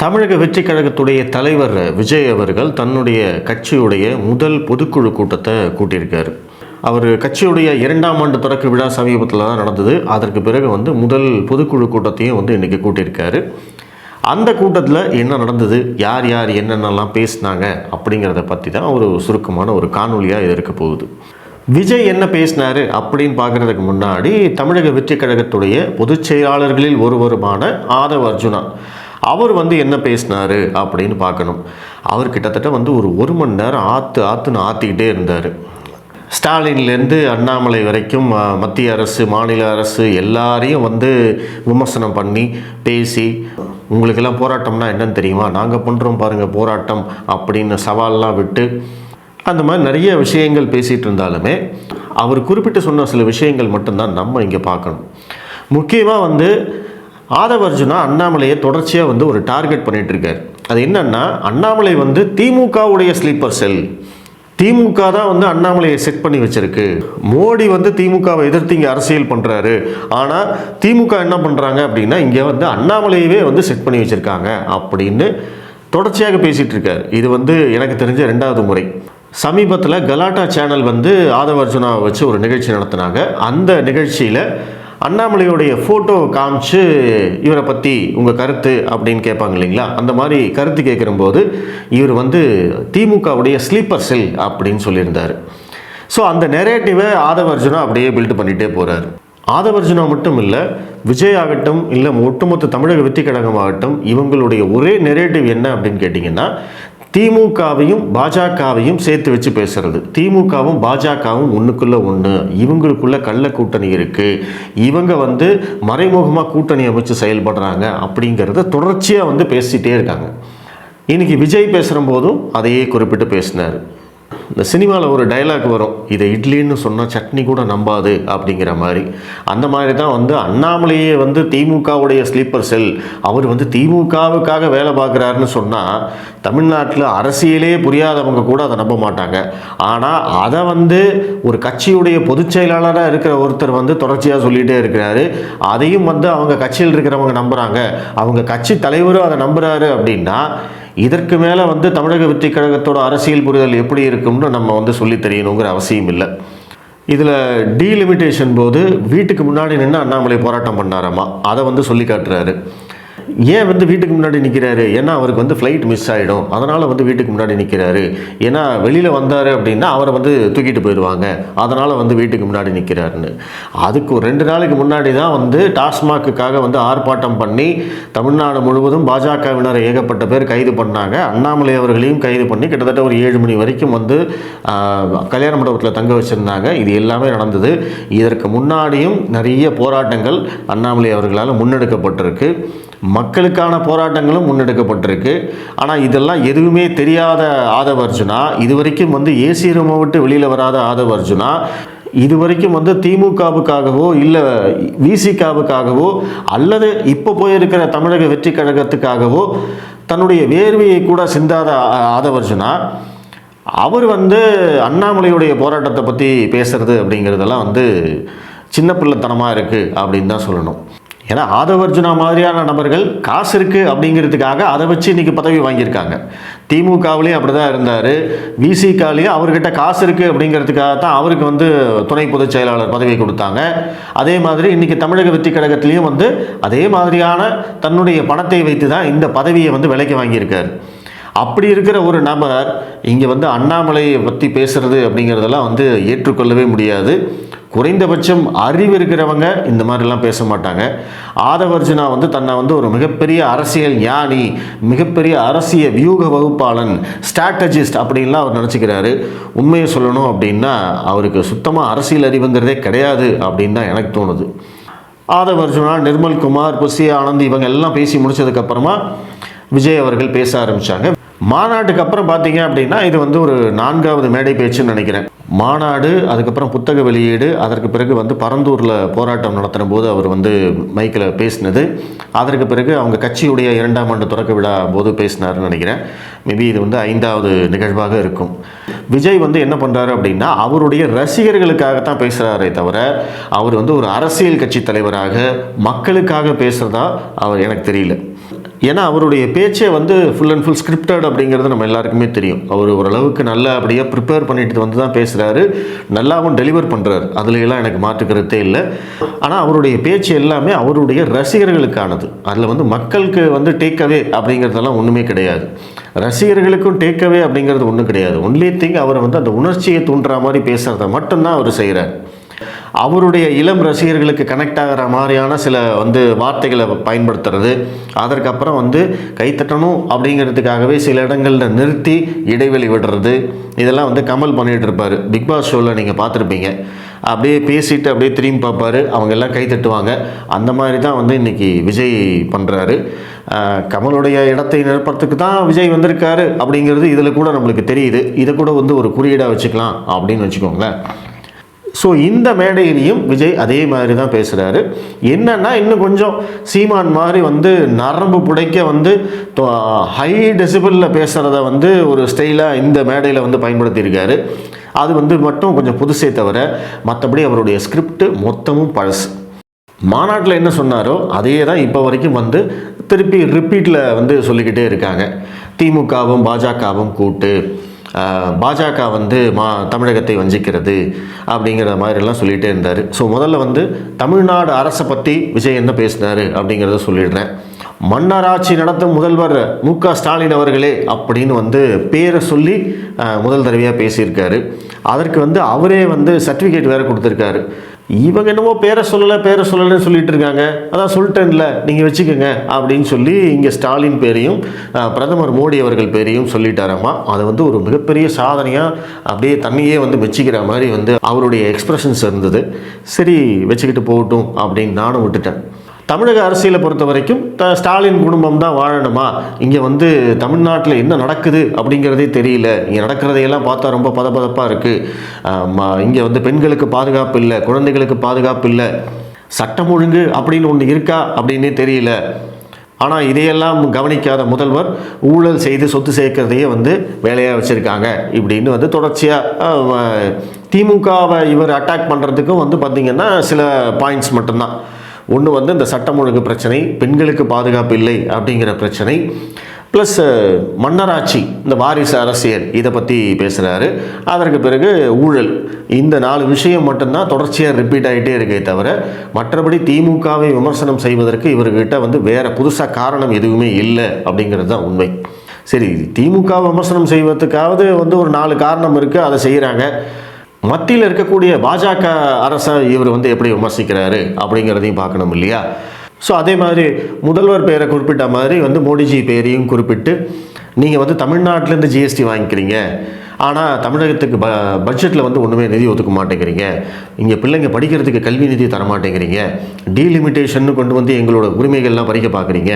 தமிழக வெற்றி கழகத்துடைய தலைவர் விஜய் அவர்கள் தன்னுடைய கட்சியுடைய முதல் பொதுக்குழு கூட்டத்தை கூட்டியிருக்காரு. அவர் கட்சியுடைய 2ஆம் ஆண்டு தொடக்க விழா சமீபத்தில் தான் நடந்தது. அதற்கு பிறகு முதல் பொதுக்குழு கூட்டத்தையும் இன்றைக்கி கூட்டியிருக்காரு. அந்த கூட்டத்தில் என்ன நடந்தது, யார் யார் என்னென்னலாம் பேசினாங்க அப்படிங்கிறத பற்றி தான் ஒரு சுருக்கமான ஒரு காணொலியாக இது இருக்க போகுது. விஜய் என்ன பேசினார் அப்படின்னு பார்க்குறதுக்கு முன்னாடி தமிழக வெற்றி கழகத்துடைய பொதுச் செயலாளர்களில் ஒருவருமான ஆதவ் அர்ஜுனா அவர் என்ன பேசினார் அப்படின்னு பார்க்கணும். அவர் கிட்டத்தட்ட ஒரு மணி நேரம் ஆற்றுன்னு ஆற்றிக்கிட்டே இருந்தார். ஸ்டாலின்லேருந்து அண்ணாமலை வரைக்கும் மத்திய அரசு மாநில அரசு எல்லாரையும் விமர்சனம் பண்ணி பேசி, உங்களுக்கெல்லாம் போராட்டம்னா என்னன்னு தெரியுமா, நாங்கள் பண்ணுறோம் பாருங்கள் போராட்டம் அப்படின்னு சவால்லாம் விட்டு அந்த மாதிரி நிறைய விஷயங்கள் பேசிகிட்டு இருந்தாலுமே அவர் குறிப்பிட்டு சொன்ன சில விஷயங்கள் மட்டும்தான் நம்ம இங்கே பார்க்கணும். முக்கியமாக ஆதவ் அர்ஜுனா அண்ணாமலையை தொடர்ச்சியாக ஒரு டார்கெட் பண்ணிகிட்டு இருக்கார். அது என்னன்னா, அண்ணாமலை திமுகவுடைய ஸ்லீப்பர் செல். திமுக தான் அண்ணாமலையை செட் பண்ணி வச்சிருக்கு. மோடி திமுகவை எதிர்த்து இங்கே அரசியல் பண்ணுறாரு. ஆனால் திமுக என்ன பண்ணுறாங்க அப்படின்னா, இங்கே அண்ணாமலையவே செட் பண்ணி வச்சுருக்காங்க அப்படின்னு தொடர்ச்சியாக பேசிகிட்டு இருக்கார். இது எனக்கு தெரிஞ்ச 2வது முறை. சமீபத்தில் கலாட்டா சேனல் ஆதவ் அர்ஜுனாவை வச்சு ஒரு நிகழ்ச்சி நடத்தினாங்க. அந்த நிகழ்ச்சியில் அண்ணாமலையோடைய ஃபோட்டோ காமிச்சு இவரை பற்றி உங்கள் கருத்து அப்படின்னு கேட்பாங்க இல்லைங்களா, அந்த மாதிரி கருத்து கேட்குறம்போது இவர் திமுகவுடைய ஸ்லீப்பர் செல் அப்படின்னு சொல்லியிருந்தார். ஸோ அந்த நெரேட்டிவை ஆதவ் அர்ஜுனா அப்படியே பில்ட் பண்ணிகிட்டே போகிறார். ஆதவ் அர்ஜுனா மட்டும் இல்லை, விஜய் ஆகட்டும், இல்லை ஒட்டுமொத்த தமிழக வெற்றி கழகமாகட்டும், இவங்களுடைய ஒரே நெரேட்டிவ் என்ன அப்படின்னு கேட்டிங்கன்னா, திமுகவையும் பாஜகவையும் சேர்த்து வச்சு பேசுறது. திமுகவும் பாஜகவும் ஒன்றுக்குள்ளே ஒன்று, இவங்களுக்குள்ள கள்ள கூட்டணி இருக்குது, இவங்க மறைமுகமாக கூட்டணி அமைச்சு செயல்படுறாங்க அப்படிங்கிறத தொடர்ச்சியாக பேசிகிட்டே இருக்காங்க. இன்றைக்கி விஜய் பேசுகிற போதும் அதையே குறிப்பிட்டு பேசினார். இந்த சினிமாவில் ஒரு டைலாக் வரும், இதை இட்லின்னு சொன்னால் சட்னி கூட நம்பாது அப்படிங்கிற மாதிரி. அந்த மாதிரி தான் அண்ணாமலையே திமுகவுடைய ஸ்லீப்பர் செல், அவர் திமுகவுக்காக வேலை பார்க்குறாருன்னு சொன்னால் தமிழ்நாட்டில் அரசியலே புரியாதவங்க கூட அதை நம்ப மாட்டாங்க. ஆனால் அதை ஒரு கட்சியுடைய பொதுச் செயலாளராக இருக்கிற ஒருத்தர் தொடர்ச்சியாக சொல்லிகிட்டே இருக்கிறாரு. அதையும் அவங்க கட்சியில் இருக்கிறவங்க நம்புகிறாங்க, அவங்க கட்சி தலைவரும் அதை நம்புகிறாரு அப்படின்னா இதற்கு மேலே தமிழக வெற்றி கழகத்தோட அரசியல் புரிதல் எப்படி இருக்கும்னு நம்ம சொல்லி தெரியணுங்கிற அவசியம் இல்லை. இதில் டீலிமிட்டேஷன் போது வீட்டுக்கு முன்னாடி நின்று அண்ணாமலை போராட்டம் பண்ணாராமா, அதை சொல்லி காட்டுறாரு. ஏன் வீட்டுக்கு முன்னாடி நிற்கிறாரு, ஏன்னா அவருக்கு ஃப்ளைட் மிஸ் ஆகிடும், அதனால் வீட்டுக்கு முன்னாடி நிற்கிறாரு. ஏன்னா வெளியில் வந்தார் அப்படின்னா அவரை தூக்கிட்டு போயிடுவாங்க, அதனால் வீட்டுக்கு முன்னாடி நிற்கிறாருன்னு. அதுக்கு 2 நாளைக்கு முன்னாடி தான் டாஸ்மாக்குக்காக ஆர்ப்பாட்டம் பண்ணி தமிழ்நாடு முழுவதும் பாஜகவினர் ஏகப்பட்ட பேர் கைது பண்ணாங்க. அண்ணாமலை அவர்களையும் கைது பண்ணி கிட்டத்தட்ட ஒரு 7 மணி வரைக்கும் கல்யாண மண்டபத்தில் தங்க வச்சுருந்தாங்க. இது எல்லாமே நடந்தது. இதற்கு முன்னாடியும் நிறைய போராட்டங்கள் அண்ணாமலை அவர்களால் முன்னெடுக்கப்பட்டிருக்கு, மக்களுக்கான போராட்டங்களும் முன்னெடுக்கப்பட்டிருக்கு. ஆனால் இதெல்லாம் எதுவுமே தெரியாத ஆதவ் அர்ஜுனா, இதுவரைக்கும் ஏசி ரூமை விட்டு வெளியில் வராத ஆதவ் அர்ஜுனா, இதுவரைக்கும் திமுகவுக்காகவோ இல்லை விசிகாவுக்காகவோ அல்லது இப்போ போயிருக்கிற தமிழக வெற்றி கழகத்துக்காகவோ தன்னுடைய வேர்வையை கூட சிந்தாத ஆதவ் அர்ஜுனா, அவர் அண்ணாமலையுடைய போராட்டத்தை பற்றி பேசுறது அப்படிங்கிறதெல்லாம் சின்ன பிள்ளைத்தனமாக இருக்குது அப்படின்னு தான் சொல்லணும். ஏன்னா ஆதவ் அர்ஜுனா மாதிரியான நபர்கள் காசு இருக்குது அப்படிங்கிறதுக்காக அதை வச்சு இன்றைக்கி பதவி வாங்கியிருக்காங்க. திமுகவிலையும் அப்படி தான் இருந்தார், விசிகாலையும் அவர்கிட்ட காசு இருக்குது அப்படிங்கிறதுக்காக தான் அவருக்கு துணை பொதுச் செயலாளர் பதவி கொடுத்தாங்க. அதே மாதிரி இன்றைக்கி தமிழக வெற்றி கழகத்திலையும் அதே மாதிரியான தன்னுடைய பணத்தை வைத்து தான் இந்த பதவியை விலைக்கு வாங்கியிருக்கார். அப்படி இருக்கிற ஒரு நபர் இங்கே அண்ணாமலையை பற்றி பேசுகிறது அப்படிங்கிறதெல்லாம் ஏற்றுக்கொள்ளவே முடியாது. குறைந்தபட்சம் அறிவு இருக்கிறவங்க இந்த மாதிரிலாம் பேச மாட்டாங்க. ஆதவ் அர்ஜுனா தன்னை ஒரு மிகப்பெரிய அரசியல் ஞானி, மிகப்பெரிய அரசியல் வியூக வகுப்பாளன், ஸ்ட்ராட்டஜிஸ்ட் அப்படின்லாம் அவர் நினச்சிக்கிறாரு. உண்மையை சொல்லணும் அப்படின்னா அவருக்கு சுத்தமாக அரசியல் அறிவுங்கிறதே கிடையாது அப்படின்னு தான் எனக்கு தோணுது. ஆதவ் அர்ஜுனா, நிர்மல் குமார், புசி ஆனந்த் இவங்க எல்லாம் பேசி முடிச்சதுக்கப்புறமா விஜய் அவர்கள் பேச ஆரம்பித்தாங்க. மாநாட்டுக்கு அப்புறம் பார்த்தீங்க அப்படின்னா இது ஒரு 4வது மேடை பேச்சுன்னு நினைக்கிறேன். மாநாடு, அதுக்கப்புறம் புத்தக வெளியீடு, அதற்கு பிறகு பரந்தூரில் போராட்டம் நடத்தின போது அவர் மைக்கில் பேசினது, அதற்கு பிறகு அவங்க கட்சியுடைய 2ஆம் ஆண்டு தொடக்க விழா போது பேசினார்னு நினைக்கிறேன். மேபி இது 5வது நிகழ்வாக இருக்கும். விஜய் என்ன பண்ணுறாரு அப்படின்னா அவருடைய ரசிகர்களுக்காகத்தான் பேசுகிறாரே தவிர அவர் ஒரு அரசியல் கட்சி தலைவராக மக்களுக்காக பேசுகிறதா அவர் எனக்கு தெரியல. ஏன்னா அவருடைய பேச்சே வந்து ஃபுல் அண்ட் ஃபுல் ஸ்கிரிப்டட் அப்படிங்கிறது நம்ம எல்லாருக்குமே தெரியும். அவர் ஓரளவுக்கு நல்லா அப்படியே ப்ரிப்பேர் பண்ணிட்டு வந்து தான் பேசுகிறாரு, நல்லாவும் டெலிவர் பண்ணுறாரு, அதுல எல்லாம் எனக்கு மாற்றுக்கிறதே இல்லை. ஆனால் அவருடைய பேச்சு எல்லாமே அவருடைய ரசிகர்களுக்கானது. அதில் வந்து மக்களுக்கு வந்து டேக்அவே அப்படிங்கிறதெல்லாம் ஒன்றுமே கிடையாது. ரசிகர்களுக்கும் டேக்அவே அப்படிங்கிறது ஒன்றும் கிடையாது. ஒன்லி திங் அவரை வந்து அந்த உணர்ச்சியை தூண்டுற மாதிரி பேசுகிறத மட்டும்தான் அவர் செய்கிறார். அவருடைய இளம் ரசிகர்களுக்கு கனெக்ட் ஆகிற மாதிரியான சில வந்து வார்த்தைகளை பயன்படுத்துறது, அதற்கப்புறம் வந்து கைத்தட்டணும் அப்படிங்கிறதுக்காகவே சில இடங்களில் நிறுத்தி இடைவெளி விடுறது, இதெல்லாம் வந்து கமல் பண்ணிகிட்டு இருப்பார். பிக் பாஸ் ஷோவில் நீங்கள் பார்த்துருப்பீங்க. அப்படியே பேசிட்டு அப்படியே திரும்பி பார்ப்பார், அவங்க எல்லாம் கை தட்டுவாங்க. அந்த மாதிரி தான் வந்து இன்றைக்கி விஜய் பண்ணுறாரு. கமலுடைய இடத்தை நிரப்புறதுக்கு தான் விஜய் வந்திருக்காரு அப்படிங்கிறது இதில் கூட நம்மளுக்கு தெரியுது. இதை கூட வந்து ஒரு குறியீடாக வச்சுக்கலாம் அப்படின்னு வச்சுக்கோங்களேன். ஸோ இந்த மேடையிலையும் விஜய் அதே மாதிரி தான் பேசுகிறாரு. என்னன்னா இன்னும் கொஞ்சம் சீமான் மாதிரி வந்து நரம்பு புடைக்க வந்து ஹை டெசிபிளில் பேசுகிறத வந்து ஒரு ஸ்டைலாக இந்த மேடையில் வந்து பயன்படுத்தியிருக்காரு. அது வந்து மட்டும் கொஞ்சம் புதுசே தவிர மற்றபடி அவருடைய ஸ்கிரிப்ட் மொத்தமும் பழசு. மாநாட்டில் என்ன சொன்னாரோ அதே தான் இப்போ வரைக்கும் வந்து திருப்பி ரிப்பீட்டில் வந்து சொல்லிக்கிட்டே இருக்காங்க. திமுகவும் பாஜகவும் கூட்டு, பாஜக வந்து தமிழகத்தை வஞ்சிக்கிறது அப்படிங்கிற மாதிரிலாம் சொல்லிகிட்டே இருந்தார். ஸோ முதல்ல வந்து தமிழ்நாடு அரசை பற்றி விஜய் என்ன பேசினார் அப்படிங்கிறத சொல்லிடுறேன். மன்னராட்சி நடத்தும் முதல்வர் மு.க. ஸ்டாலின் அவர்களே அப்படின்னு வந்து பேரை சொல்லி முதல் தடவையாக பேசியிருக்காரு. அதற்கு வந்து அவரே வந்து சர்டிஃபிகேட் வேறு கொடுத்துருக்காரு. இவங்க என்னமோ பேரை சொல்லலைன்னு சொல்லிட்டு இருக்காங்க, அதான் சொல்லிட்டேன்ல நீங்கள் வச்சுக்கோங்க அப்படின்னு சொல்லி இங்கே ஸ்டாலின் பேரையும் பிரதமர் மோடி அவர்கள் பேரையும் சொல்லிட்டாராம்மா. அதை வந்து ஒரு மிகப்பெரிய சாதனையாக அப்படியே தண்ணியே வந்து மெச்சிக்கிற மாதிரி வந்து அவருடைய எக்ஸ்பிரஷன்ஸ் இருந்தது. சரி வச்சுக்கிட்டு போகட்டும் அப்படின்னு நானும் விட்டுட்டேன். தமிழக அரசியலை பொறுத்த வரைக்கும் ஸ்டாலின் குடும்பம் தான் வாழணுமா? இங்கே வந்து தமிழ்நாட்டில் என்ன நடக்குது அப்படிங்கிறதே தெரியல. இங்கே நடக்கிறதையெல்லாம் பார்த்தா ரொம்ப பதப்பதப்பாக இருக்குது. இங்கே வந்து பெண்களுக்கு பாதுகாப்பு இல்லை, குழந்தைகளுக்கு பாதுகாப்பு இல்லை, சட்டம் ஒழுங்கு அப்படின்னு ஒன்று இருக்கா அப்படின்னே தெரியல. ஆனால் இதையெல்லாம் கவனிக்காத முதல்வர் ஊழல் செய்து சொத்து சேர்க்கிறதையே வந்து வேலையாக வச்சுருக்காங்க இப்படின்னு வந்து தொடர்ச்சியாக திமுகவை இவர் அட்டாக் பண்ணுறதுக்கும் வந்து பார்த்திங்கன்னா சில பாயிண்ட்ஸ் மட்டும்தான். ஒன்று வந்து இந்த சட்டம் ஒழுங்கு பிரச்சனை, பெண்களுக்கு பாதுகாப்பு இல்லை அப்படிங்கிற பிரச்சனை, ப்ளஸ் மன்னராட்சி, இந்த வாரிசு அரசியல், இதை பற்றி பேசுகிறாரு. அதற்கு பிறகு ஊழல். இந்த 4 விஷயம் மட்டும்தான் தொடர்ச்சியாக ரிப்பீட் ஆகிட்டே இருக்கே தவிர மற்றபடி திமுகவை விமர்சனம் செய்வதற்கு இவர்கிட்ட வந்து வேறு புதுசாக காரணம் எதுவுமே இல்லை அப்படிங்கிறது தான் உண்மை. சரி, திமுக விமர்சனம் செய்வதற்காவது வந்து ஒரு 4 காரணம் இருக்குது, அதை செய்கிறாங்க. மத்தியில் இருக்கக்கூடிய பாஜக அரசை இவர் வந்து எப்படி விமர்சிக்கிறாரு அப்படிங்கிறதையும் பார்க்கணும் இல்லையா? ஸோ அதே மாதிரி முதல்வர் பேரை குறிப்பிட்ட மாதிரி வந்து மோடிஜி பேரையும் குறிப்பிட்டு நீங்கள் வந்து தமிழ்நாட்டிலேருந்து ஜிஎஸ்டி வாங்கிக்கிறீங்க, ஆனால் தமிழகத்துக்கு பட்ஜெட்டில் வந்து ஒன்றுமே நிதி ஒதுக்க மாட்டேங்கிறீங்க, இங்கே பிள்ளைங்க படிக்கிறதுக்கு கல்வி நிதி தர மாட்டேங்கிறீங்க, டீலிமிட்டேஷன் கொண்டு வந்து எங்களோட உரிமைகள்லாம் பறிக்க பார்க்குறீங்க,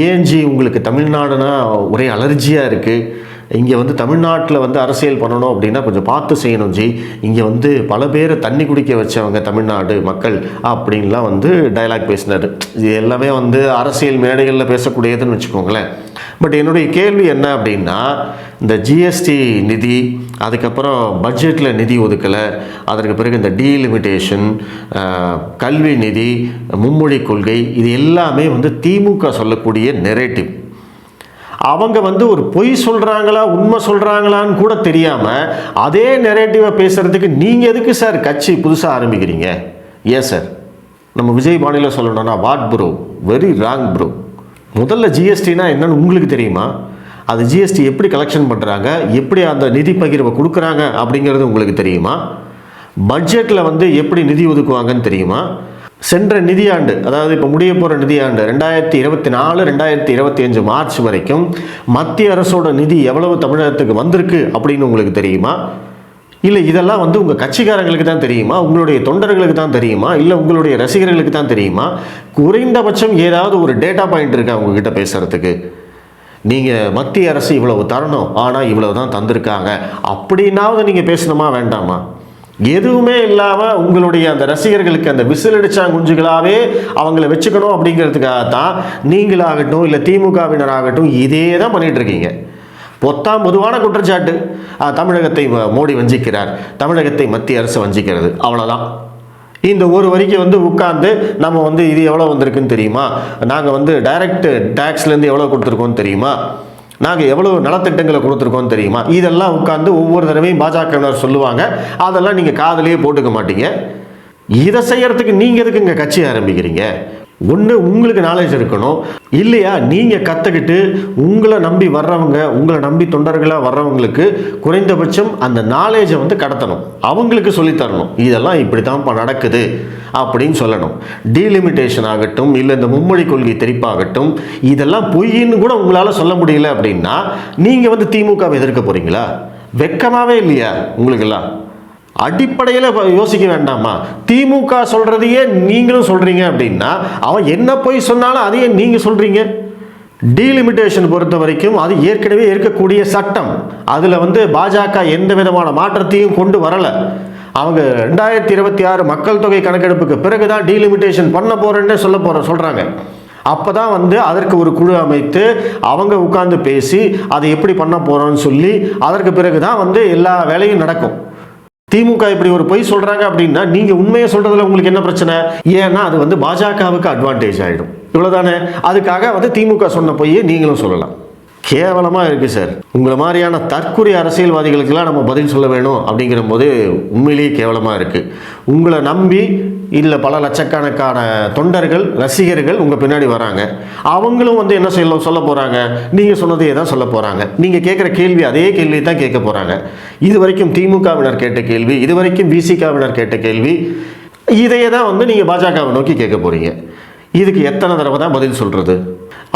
ஏன்ஜி உங்களுக்கு தமிழ்நாடுனா ஒரே அலர்ஜியாக இருக்குது, இங்கே வந்து தமிழ்நாட்டில் வந்து அரசியல் பண்ணணும் அப்படின்னா கொஞ்சம் பார்த்து செய்யணும் ஜி, இங்கே வந்து பல பேரை தண்ணி குடிக்க வச்சவங்க தமிழ்நாடு மக்கள் அப்படின்லாம் வந்து டைலாக் பேசினார். இது எல்லாமே வந்து அரசியல் மேடைகளில் பேசக்கூடியதுன்னு வச்சுக்கோங்களேன். பட் என்னுடைய கேள்வி என்ன அப்படின்னா, இந்த ஜிஎஸ்டி நிதி, அதுக்கப்புறம் பட்ஜெட்டில் நிதி ஒதுக்கலை, அதற்கு பிறகு இந்த டீலிமிட்டேஷன், கல்வி நிதி, மும்மொழி கொள்கை, இது எல்லாமே வந்து திமுக சொல்லக்கூடிய நெரேட்டிவ். அவங்க வந்து ஒரு பொய் சொல்கிறாங்களா உண்மை சொல்கிறாங்களான்னு கூட தெரியாமல் அதே நெரேட்டிவை பேசுகிறதுக்கு நீங்கள் எதுக்கு சார் கட்சி புதுசாக ஆரம்பிக்கிறீங்க? ஏன் சார்? நம்ம விஜய் பாணியில் சொல்லணும்னா what bro, very wrong bro. முதல்ல ஜிஎஸ்டினா என்னன்னு உங்களுக்கு தெரியுமா? அது ஜிஎஸ்டி எப்படி கலெக்ஷன் பண்ணுறாங்க, எப்படி அந்த நிதி பகிர்வை கொடுக்குறாங்க அப்படிங்கிறது உங்களுக்கு தெரியுமா? பட்ஜெட்டில் வந்து எப்படி நிதி ஒதுக்குவாங்கன்னு தெரியுமா? சென்ற நிதியாண்டு, அதாவது இப்போ முடிய போகிற நிதியாண்டு 2024 2025 மார்ச் வரைக்கும் மத்திய அரசோட நிதி எவ்வளவு தமிழகத்துக்கு வந்திருக்கு அப்படின்னு உங்களுக்கு தெரியுமா? இல்லை இதெல்லாம் வந்து உங்கள் கட்சிக்காரங்களுக்கு தான் தெரியுமா, உங்களுடைய தொண்டர்களுக்கு தான் தெரியுமா, இல்லை உங்களுடைய ரசிகர்களுக்கு தான் தெரியுமா? குறைந்தபட்சம் ஏதாவது ஒரு டேட்டா பாயிண்ட் இருக்கா உங்ககிட்ட பேசுகிறதுக்கு? நீங்கள் மத்திய அரசு இவ்வளவு தரணும், ஆனால் இவ்வளவு தான் தந்திருக்காங்க அப்படின்னாவது நீங்கள் பேசணுமா வேண்டாமா? எதுவுமே இல்லாமல் உங்களுடைய அந்த ரசிகர்களுக்கு அந்த விசிலடிச்சாங்குஞ்சுகளாகவே அவங்கள வச்சுக்கணும் அப்படிங்கிறதுக்காகத்தான் நீங்களாகட்டும் இல்லை திமுகவினராகட்டும் இதே தான் பண்ணிகிட்டு இருக்கீங்க. பொத்தாம் பொதுவான குற்றச்சாட்டு, தமிழகத்தை மோடி வஞ்சிக்கிறார், தமிழகத்தை மத்திய அரசு வஞ்சிக்கிறது, அவ்வளோதான். இந்த ஒரு வரிக்கு வந்து உட்கார்ந்து நம்ம வந்து இது எவ்வளோ வந்திருக்குன்னு தெரியுமா, நாங்கள் வந்து டைரக்ட் டேக்ஸ்லேருந்து எவ்வளோ கொடுத்துருக்கோன்னு தெரியுமா, நாங்கள் எவ்வளோ நலத்திட்டங்களை கொடுத்துருக்கோன்னு தெரியுமா, இதெல்லாம் உட்காந்து ஒவ்வொரு தடவையும் பாஜகவினர் சொல்லுவாங்க. அதெல்லாம் நீங்கள் காதலியே போட்டுக்க மாட்டீங்க. இதை செய்யறதுக்கு நீங்கள் எதுக்கு இங்கே கட்சி ஆரம்பிக்கிறீங்க? ஒன்று உங்களுக்கு நாலேஜ் இருக்கணும், இல்லையா நீங்கள் கற்றுக்கிட்டு உங்களை நம்பி வர்றவங்க, உங்களை நம்பி தொண்டர்களாக வர்றவங்களுக்கு குறைந்தபட்சம் அந்த நாலேஜை வந்து கடத்தணும், அவங்களுக்கு சொல்லித்தரணும். இதெல்லாம் இப்படி தான்ப்பா நடக்குது அப்படின்னு சொல்லணும். டீலிமிட்டேஷன் ஆகட்டும், இல்லை இந்த மும்மொழி கொள்கை தெரிப்பாகட்டும், இதெல்லாம் பொய்ன்னு கூட உங்களால் சொல்ல முடியல அப்படின்னா நீங்கள் வந்து திமுகவை எதிர்க்க போகிறீங்களா? வெக்கமாவே இல்லையா உங்களுக்கெல்லாம்? அடிப்படையில் யோசிக்க வேண்டாமா? திமுக சொல்றதையே நீங்களும் சொல்றீங்க அப்படின்னா அவன் என்ன போய் சொன்னாலும் அதையே நீங்க சொல்றீங்க. டீலிமிட்டேஷன் பொறுத்த வரைக்கும் அது ஏற்கனவே இருக்கக்கூடிய சட்டம். அதில் வந்து பாஜக எந்த விதமான மாற்றத்தையும் கொண்டு வரலை. அவங்க 2026 மக்கள் தொகை கணக்கெடுப்புக்கு பிறகுதான் டீலிமிட்டேஷன் பண்ண போறேன்னு சொல்றாங்க. அப்போதான் வந்து அதற்கு ஒரு குழு அமைத்து அவங்க உட்கார்ந்து பேசி அதை எப்படி பண்ண போறோம்னு சொல்லி அதற்கு பிறகுதான் வந்து எல்லா வேலையும் நடக்கும். திமுக இப்படி ஒரு பொய் சொல்றாங்க அப்படின்னா நீங்க உண்மையை சொல்றதுல உங்களுக்கு என்ன பிரச்சனை? ஏன்னா அது வந்து பாஜகவுக்கு அட்வான்டேஜ் ஆயிடும், இவ்வளவுதானே. அதுக்காக வந்து திமுக சொன்ன பொய்யை நீங்களும் சொல்லலாம். கேவலமா இருக்கு சார். உங்களை மாதிரியான தற்குறி அரசியல்வாதிகளுக்கெல்லாம் நம்ம பதில் சொல்ல வேணும் அப்படிங்கிற போது உண்மையிலேயே கேவலமா இருக்கு. உங்களை நம்பி இல்லை பல லட்சக்கணக்கான தொண்டர்கள் ரசிகர்கள் உங்கள் பின்னாடி வராங்க. அவங்களும் வந்து என்ன சொல்ல போகிறாங்க? நீங்கள் சொன்னதையே தான் சொல்ல போகிறாங்க. நீங்கள் கேட்குற கேள்வி அதே கேள்வி தான் கேட்க போகிறாங்க. இது வரைக்கும் திமுகவினர் கேட்ட கேள்வி, இது வரைக்கும் விசிகாவினர் கேட்ட கேள்வி, இதையே தான் வந்து நீங்கள் பாஜகவை நோக்கி கேட்க போகிறீங்க. இதுக்கு எத்தனை தடவை தான் பதில் சொல்கிறது?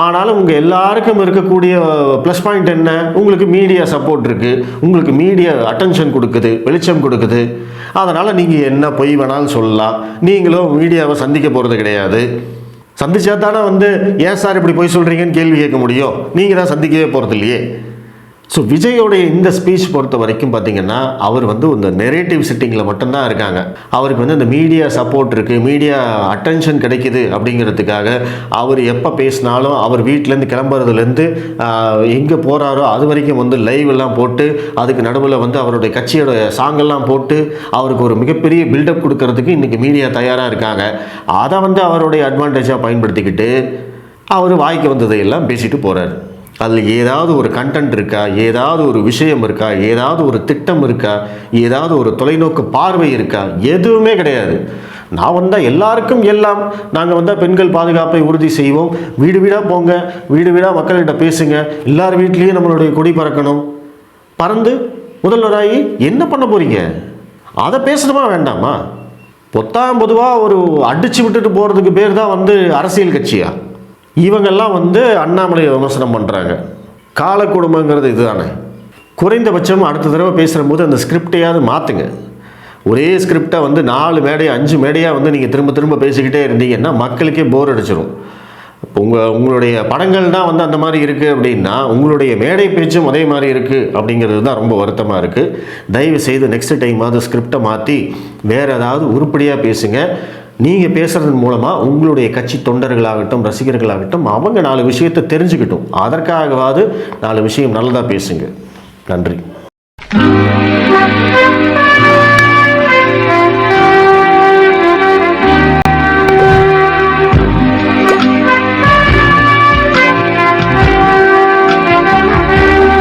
ஆனாலும் உங்கள் எல்லாருக்கும் இருக்கக்கூடிய ப்ளஸ் பாயிண்ட் என்ன? உங்களுக்கு மீடியா சப்போர்ட் இருக்குது, உங்களுக்கு மீடியா அட்டென்ஷன் கொடுக்குது, வெளிச்சம் கொடுக்குது. அதனால் நீங்கள் என்ன பொய் வேணாலும் சொல்லலாம். நீங்களும் மீடியாவை சந்திக்க போகிறது கிடையாது. சந்திச்சா தானே வந்து ஏன் சார் இப்படி பொய் சொல்கிறீங்கன்னு கேள்வி கேட்க முடியும். நீங்கள் தான் சந்திக்கவே போகிறது இல்லையே. ஸோ விஜயோடைய இந்த ஸ்பீச் பொறுத்த வரைக்கும் பார்த்தீங்கன்னா அவர் வந்து இந்த நெரேட்டிவ் சிட்டிங்கில் மட்டும்தான் இருக்காங்க. அவருக்கு வந்து இந்த மீடியா சப்போர்ட் இருக்குது, மீடியா அட்டென்ஷன் கிடைக்குது அப்படிங்கிறதுக்காக அவர் எப்போ பேசினாலும் அவர் வீட்டிலேருந்து கிளம்புறதுலேருந்து எங்கே போகிறாரோ அது வரைக்கும் வந்து லைவ் எல்லாம் போட்டு அதுக்கு நடுவில் வந்து அவருடைய கட்சியோட சாங்கெல்லாம் போட்டு அவருக்கு ஒரு மிகப்பெரிய பில்டப் கொடுக்கறதுக்கு இன்றைக்கி மீடியா தயாராக இருக்காங்க. அதை வந்து அவருடைய அட்வான்டேஜாக பயன்படுத்திக்கிட்டு அவர் வாய்க்கு வந்ததையெல்லாம் பேசிட்டு போகிறார். அதில் ஏதாவது ஒரு கண்டென்ட் இருக்கா, ஏதாவது ஒரு விஷயம் இருக்கா, ஏதாவது ஒரு திட்டம் இருக்கா, ஏதாவது ஒரு தொலைநோக்கு பார்வை இருக்கா? எதுவுமே கிடையாது. நான் வந்தால் எல்லாருக்கும் எல்லாம், நாங்கள் வந்தால் பெண்கள் பாதுகாப்பை உறுதி செய்வோம், வீடு வீடாக போங்க, வீடு வீடாக மக்கள்கிட்ட பேசுங்க, எல்லார் வீட்லேயும் நம்மளுடைய கொடி பறக்கணும். பறந்து முதல்வராகி என்ன பண்ண போகிறீங்க? அதை பேசணுமா வேண்டாமா? பொதுவாக ஒரு அடித்து விட்டுட்டு போகிறதுக்கு பேர் தான் வந்து அரசியல் கட்சியா? இவங்கெல்லாம் வந்து அண்ணாமலையை விமர்சனம் பண்ணுறாங்க. கால குடும்பங்கிறது இதுதானே. குறைந்தபட்சம் அடுத்த தடவை பேசுகிற போது அந்த ஸ்கிரிப்டையாவது மாற்றுங்க. ஒரே ஸ்கிரிப்டை வந்து 4 மேடை 5 மேடையாக வந்து நீங்கள் திரும்ப திரும்ப பேசிக்கிட்டே இருந்தீங்கன்னா மக்களுக்கே போர் அடிச்சிடும். உங்களுடைய படங்கள் தான் வந்து அந்த மாதிரி இருக்குது அப்படின்னா உங்களுடைய மேடை பேச்சும் அதே மாதிரி இருக்குது அப்படிங்கிறது தான் ரொம்ப வருத்தமாக இருக்குது. தயவு செய்து நெக்ஸ்ட் டைமாவது ஸ்கிரிப்டை மாற்றி வேறு ஏதாவது உருப்படியாக பேசுங்க. நீங்கள் பேசுகிறதன் மூலமாக உங்களுடைய கட்சி தொண்டர்களாகட்டும் ரசிகர்களாகட்டும் அவங்க 4 விஷயத்தை தெரிஞ்சுக்கிட்டும். அதற்காகவாது 4 விஷயம் நல்லதாக பேசுங்க. நன்றி.